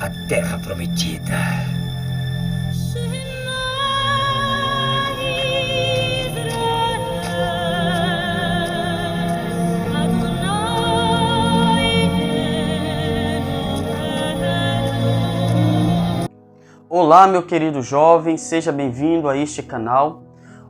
a terra prometida. Olá, meu querido jovem, seja bem-vindo a este canal.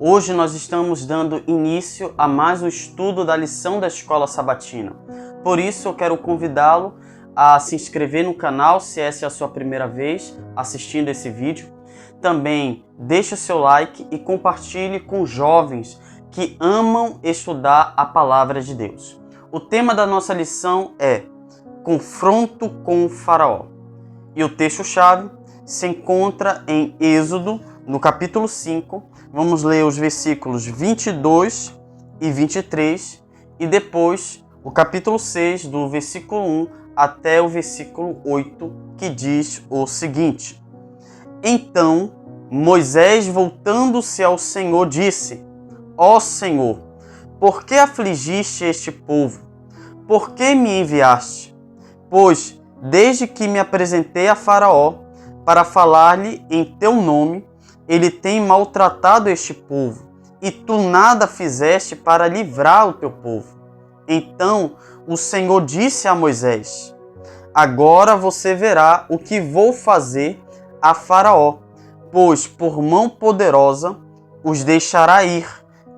Hoje nós estamos dando início a mais um estudo da lição da Escola Sabatina. Por isso eu quero convidá-lo a se inscrever no canal, se essa é a sua primeira vez assistindo esse vídeo. Também deixe o seu like e compartilhe com jovens que amam estudar a Palavra de Deus. O tema da nossa lição é Confronto com o Faraó. E o texto-chave se encontra em Êxodo, no capítulo 5. Vamos ler os versículos 22 e 23 e depois o capítulo 6, do versículo 1 até o versículo 8, que diz o seguinte: Então Moisés, voltando-se ao Senhor, disse: Ó Senhor, por que afligiste este povo? Por que me enviaste? Pois, desde que me apresentei a Faraó para falar-lhe em teu nome, ele tem maltratado este povo, e tu nada fizeste para livrar o teu povo. Então o Senhor disse a Moisés: Agora você verá o que vou fazer a Faraó, pois por mão poderosa os deixará ir,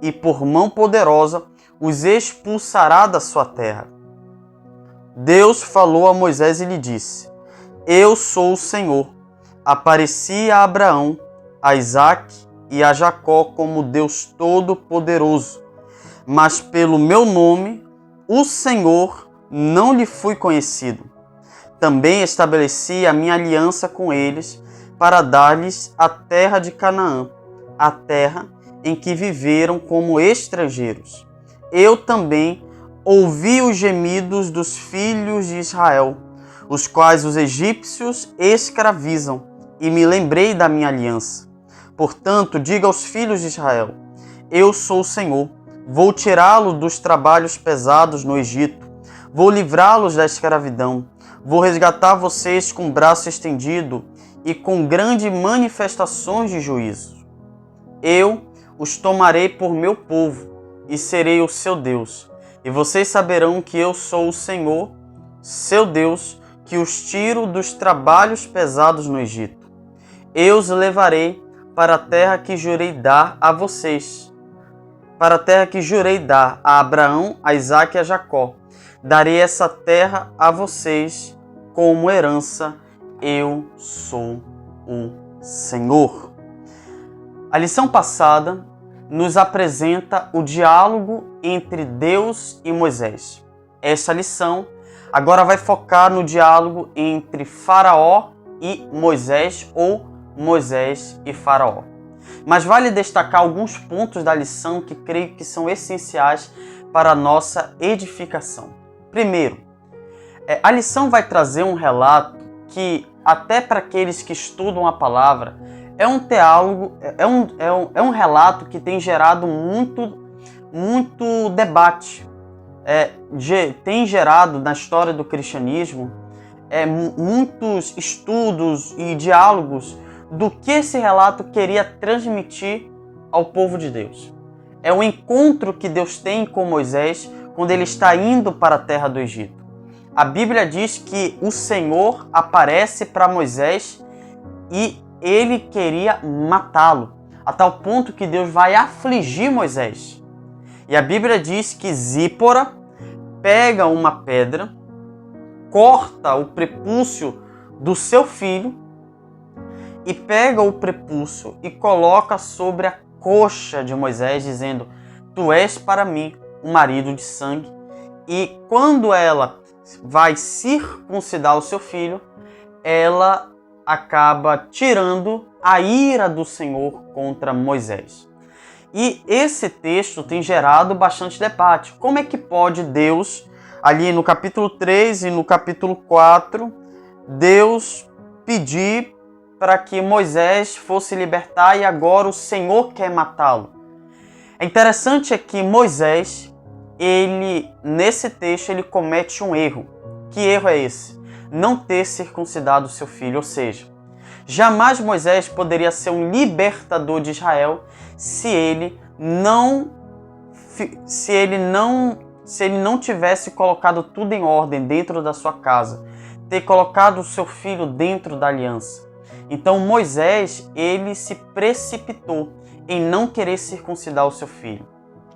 e por mão poderosa os expulsará da sua terra. Deus falou a Moisés e lhe disse: Eu sou o Senhor. Apareci a Abraão, a Isaque e a Jacó como Deus Todo-Poderoso, mas pelo meu nome, o Senhor, não lhe fui conhecido. Também estabeleci a minha aliança com eles para dar-lhes a terra de Canaã, a terra em que viveram como estrangeiros. Eu também ouvi os gemidos dos filhos de Israel, os quais os egípcios escravizam, e me lembrei da minha aliança. Portanto, diga aos filhos de Israel: Eu sou o Senhor, vou tirá-los dos trabalhos pesados no Egito, vou livrá-los da escravidão, vou resgatar vocês com o braço estendido e com grandes manifestações de juízo. Eu os tomarei por meu povo e serei o seu Deus, e vocês saberão que eu sou o Senhor, seu Deus, que os tiro dos trabalhos pesados no Egito. Eu os levarei para a terra que jurei dar a vocês, para a terra que jurei dar a Abraão, a Isaque e a Jacó. Darei essa terra a vocês como herança. Eu sou o Senhor. A lição passada nos apresenta o diálogo entre Deus e Moisés. Essa lição agora vai focar no diálogo entre Faraó e Moisés, ou Moisés e Faraó. Mas vale destacar alguns pontos da lição que creio que são essenciais para a nossa edificação. Primeiro, a lição vai trazer um relato que, até para aqueles que estudam a palavra, é um teólogo, é um relato que tem gerado muito debate. Tem gerado na história do cristianismo muitos estudos e diálogos do que esse relato queria transmitir ao povo de Deus. É o encontro que Deus tem com Moisés quando ele está indo para a terra do Egito. A Bíblia diz que o Senhor aparece para Moisés e ele queria matá-lo, a tal ponto que Deus vai afligir Moisés. E a Bíblia diz que Zípora pega uma pedra, corta o prepúcio do seu filho e pega o prepúcio e coloca sobre a coxa de Moisés, dizendo: Tu és para mim um marido de sangue. E quando ela vai circuncidar o seu filho, ela acaba tirando a ira do Senhor contra Moisés. E esse texto tem gerado bastante debate. Como é que pode Deus, ali no capítulo 3 e no capítulo 4, Deus pedir para que Moisés fosse libertar e agora o Senhor quer matá-lo? É interessante que Moisés, nesse texto, ele comete um erro. Que erro é esse? não ter circuncidado seu filho, ou seja, jamais Moisés poderia ser um libertador de Israel se ele não tivesse colocado tudo em ordem dentro da sua casa, ter colocado o seu filho dentro da aliança. Então Moisés, ele se precipitou em não querer circuncidar o seu filho.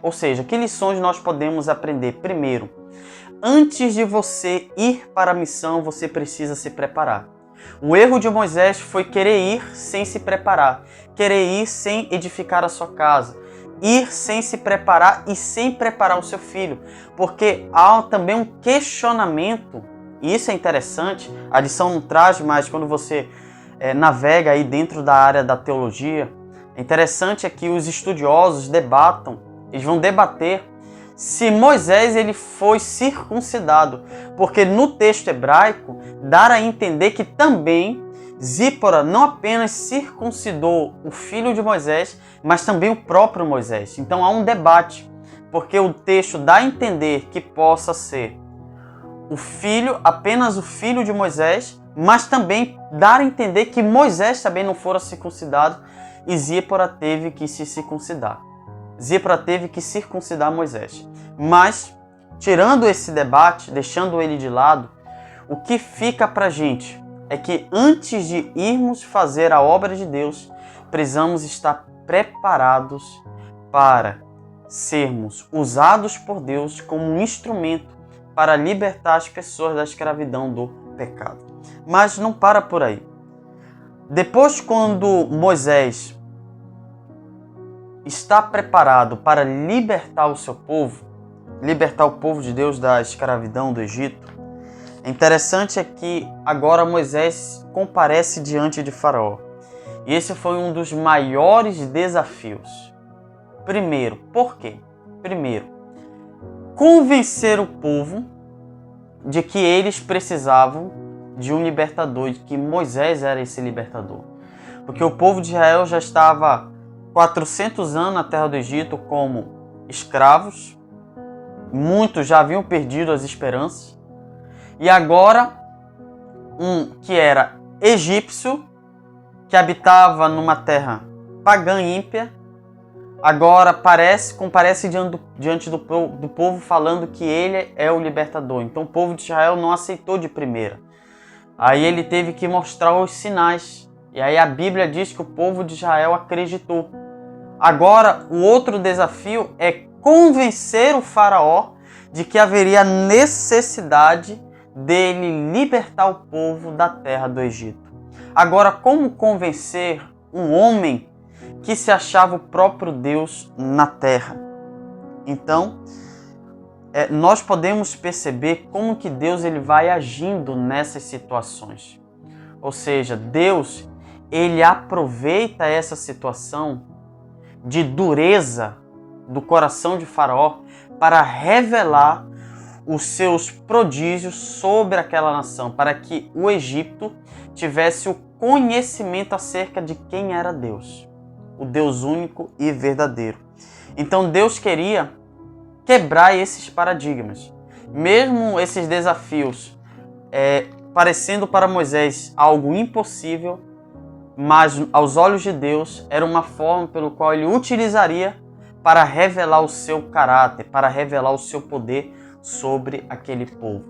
Ou seja, que lições nós podemos aprender? Primeiro, antes de você ir para a missão, você precisa se preparar. O erro de Moisés foi querer ir sem se preparar, querer ir sem edificar a sua casa, ir sem se preparar e sem preparar o seu filho, porque há também um questionamento, e isso é interessante, a lição não traz, mas quando você navega aí dentro da área da teologia, é interessante que os estudiosos debatam, eles vão debater se Moisés ele foi circuncidado, porque no texto hebraico dá a entender que também Zípora não apenas circuncidou o filho de Moisés, mas também o próprio Moisés. Então há um debate, porque o texto dá a entender que possa ser o filho, apenas o filho de Moisés, mas também dá a entender que Moisés também não fora circuncidado e Zípora teve que se circuncidar. Zípora teve que circuncidar Moisés. Mas, tirando esse debate, deixando ele de lado, o que fica pra gente é que antes de irmos fazer a obra de Deus, precisamos estar preparados para sermos usados por Deus como um instrumento para libertar as pessoas da escravidão do pecado. Mas não para por aí. Depois, quando Moisés está preparado para libertar o seu povo, libertar o povo de Deus da escravidão do Egito, é interessante que agora Moisés comparece diante de Faraó. E esse foi um dos maiores desafios. Primeiro, por quê? Primeiro, convencer o povo de que eles precisavam de um libertador, de que Moisés era esse libertador. Porque o povo de Israel já estava 400 anos na terra do Egito como escravos, muitos já haviam perdido as esperanças, e agora um que era egípcio, que habitava numa terra pagã e ímpia, agora comparece diante do povo falando que ele é o libertador. Então o povo de Israel não aceitou de primeira. Aí ele teve que mostrar os sinais. E aí a Bíblia diz que o povo de Israel acreditou. Agora o outro desafio é convencer o faraó de que haveria necessidade dele libertar o povo da terra do Egito. Agora, como convencer um homem que se achava o próprio Deus na terra? Então, nós podemos perceber como que Deus ele vai agindo nessas situações. Ou seja, Deus ele aproveita essa situação de dureza do coração de Faraó para revelar os seus prodígios sobre aquela nação, para que o Egito tivesse o conhecimento acerca de quem era Deus, o Deus único e verdadeiro. Então Deus queria quebrar esses paradigmas. Mesmo esses desafios parecendo para Moisés algo impossível, mas aos olhos de Deus era uma forma pelo qual ele utilizaria para revelar o seu caráter, para revelar o seu poder sobre aquele povo.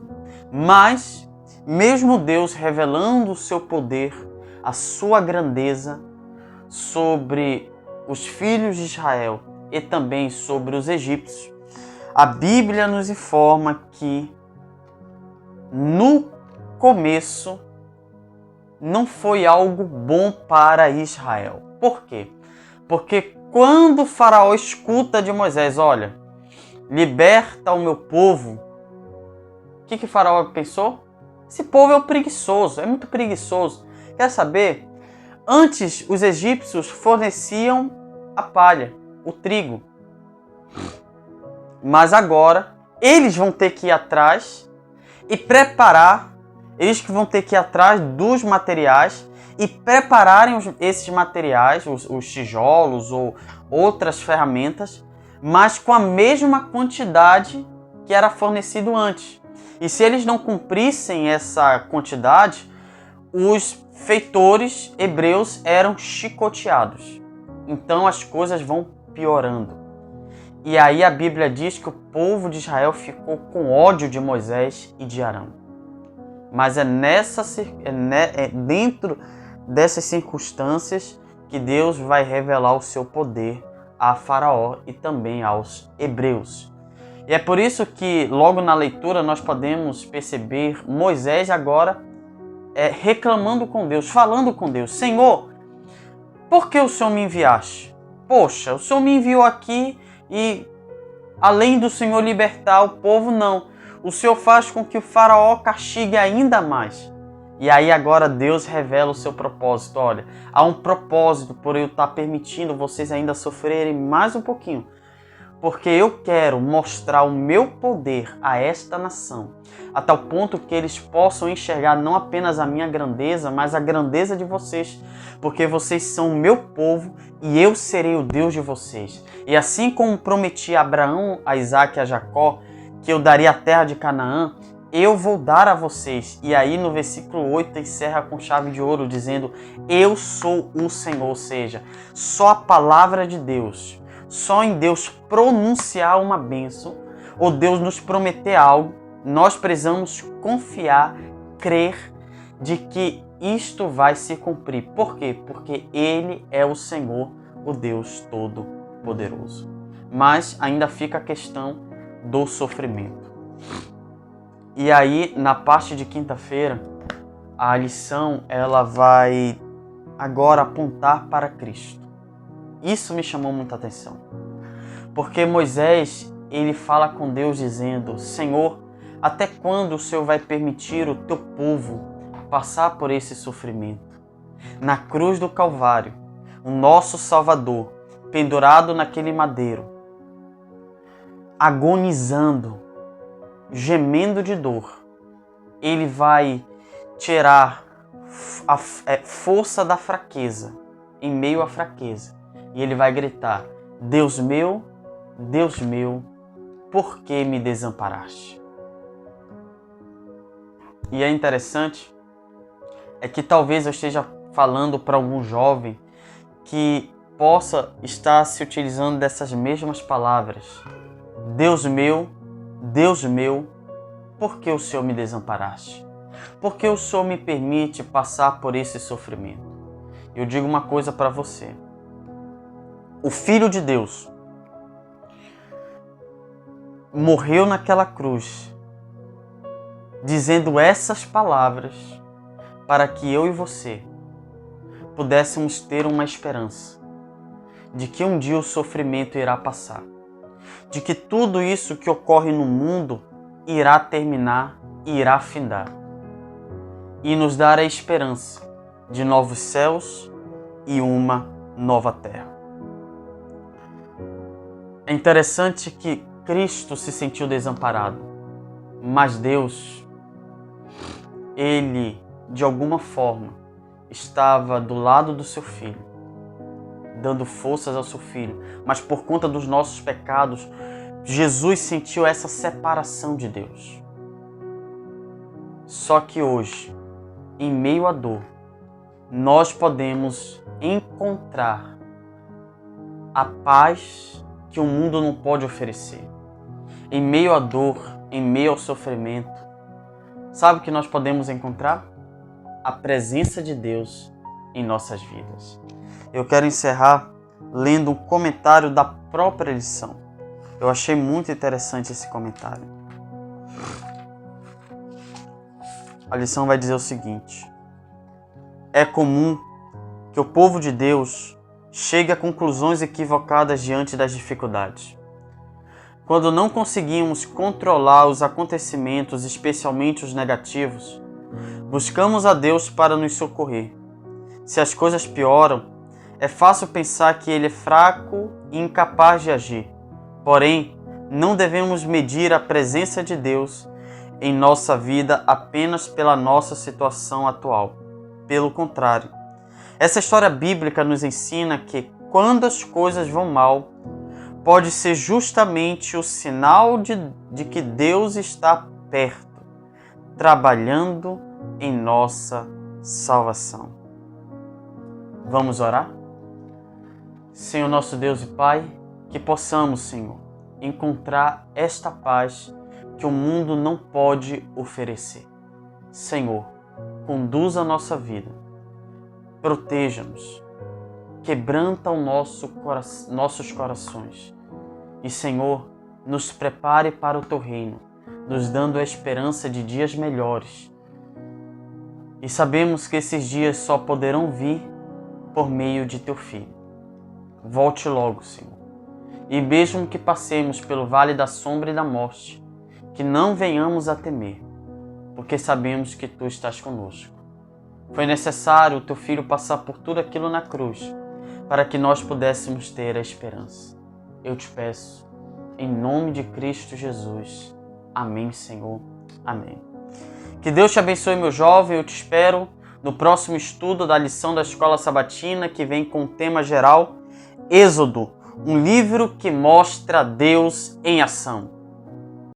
Mas, mesmo Deus revelando o seu poder, a sua grandeza sobre os filhos de Israel e também sobre os egípcios, a Bíblia nos informa que no começo não foi algo bom para Israel. Por quê? Porque quando o faraó escuta de Moisés, olha, liberta o meu povo, o que o faraó pensou? Esse povo é preguiçoso, é muito preguiçoso. Quer saber? Antes os egípcios forneciam a palha, o trigo. Mas agora eles vão ter que ir atrás e preparar, eles que vão ter que ir atrás dos materiais e prepararem esses materiais, os tijolos ou outras ferramentas, mas com a mesma quantidade que era fornecido antes. E se eles não cumprissem essa quantidade, os feitores hebreus eram chicoteados. Então as coisas vão piorando. E aí a Bíblia diz que o povo de Israel ficou com ódio de Moisés e de Arão. Mas é dentro dessas circunstâncias que Deus vai revelar o seu poder a Faraó e também aos hebreus. E é por isso que logo na leitura nós podemos perceber Moisés agora reclamando com Deus, falando com Deus: Senhor, por que o Senhor me enviaste? Poxa, o Senhor me enviou aqui e além do Senhor libertar o povo, não. O Senhor faz com que o Faraó castigue ainda mais. E aí agora Deus revela o seu propósito. Olha, há um propósito por eu estar permitindo vocês ainda sofrerem mais um pouquinho. Porque eu quero mostrar o meu poder a esta nação, a tal ponto que eles possam enxergar não apenas a minha grandeza, mas a grandeza de vocês, porque vocês são o meu povo e eu serei o Deus de vocês. E assim como prometi a Abraão, a Isaac e a Jacó, que eu daria a terra de Canaã, eu vou dar a vocês. E aí no versículo 8 encerra com chave de ouro, dizendo: eu sou o Senhor, ou seja, só a palavra de Deus, só em Deus pronunciar uma bênção, ou Deus nos prometer algo, nós precisamos confiar, crer de que isto vai se cumprir. Por quê? Porque Ele é o Senhor, o Deus Todo-Poderoso. Mas ainda fica a questão do sofrimento. E aí, na parte de quinta-feira, a lição ela vai agora apontar para Cristo. Isso me chamou muita atenção. Porque Moisés, ele fala com Deus dizendo: Senhor, até quando o Senhor vai permitir o teu povo passar por esse sofrimento? Na cruz do Calvário, o nosso Salvador, pendurado naquele madeiro, agonizando, gemendo de dor, ele vai tirar a força da fraqueza, em meio à fraqueza. E ele vai gritar: Deus meu, por que me desamparaste? E é interessante, é que talvez eu esteja falando para algum jovem que possa estar se utilizando dessas mesmas palavras. Deus meu, por que o Senhor me desamparaste? Por que o Senhor me permite passar por esse sofrimento? Eu digo uma coisa para você. O Filho de Deus morreu naquela cruz, dizendo essas palavras para que eu e você pudéssemos ter uma esperança de que um dia o sofrimento irá passar, de que tudo isso que ocorre no mundo irá terminar e irá findar, e nos dar a esperança de novos céus e uma nova terra. É interessante que Cristo se sentiu desamparado, mas Deus, Ele, de alguma forma, estava do lado do seu Filho, dando forças ao seu Filho. Mas por conta dos nossos pecados, Jesus sentiu essa separação de Deus. Só que hoje, em meio à dor, nós podemos encontrar a paz que o mundo não pode oferecer. Em meio à dor, em meio ao sofrimento, sabe o que nós podemos encontrar? A presença de Deus em nossas vidas. Eu quero encerrar lendo um comentário da própria lição. Eu achei muito interessante esse comentário. A lição vai dizer o seguinte: é comum que o povo de Deus chegue a conclusões equivocadas diante das dificuldades. Quando não conseguimos controlar os acontecimentos, especialmente os negativos, buscamos a Deus para nos socorrer. Se as coisas pioram, é fácil pensar que Ele é fraco e incapaz de agir. Porém, não devemos medir a presença de Deus em nossa vida apenas pela nossa situação atual. Pelo contrário, essa história bíblica nos ensina que quando as coisas vão mal, pode ser justamente o sinal de que Deus está perto trabalhando em nossa salvação. Vamos orar? Senhor nosso Deus e Pai, que possamos, Senhor, encontrar esta paz que o mundo não pode oferecer. Senhor, conduza a nossa vida, proteja-nos, quebranta nossos corações e, Senhor, nos prepare para o Teu reino, nos dando a esperança de dias melhores. E sabemos que esses dias só poderão vir por meio de Teu Filho. Volte logo, Senhor. E mesmo que passemos pelo vale da sombra e da morte, que não venhamos a temer, porque sabemos que Tu estás conosco. Foi necessário o Teu Filho passar por tudo aquilo na cruz, para que nós pudéssemos ter a esperança. Eu te peço, em nome de Cristo Jesus. Amém, Senhor. Amém. Que Deus te abençoe, meu jovem. Eu te espero no próximo estudo da lição da Escola Sabatina, que vem com o tema geral Êxodo, um livro que mostra Deus em ação.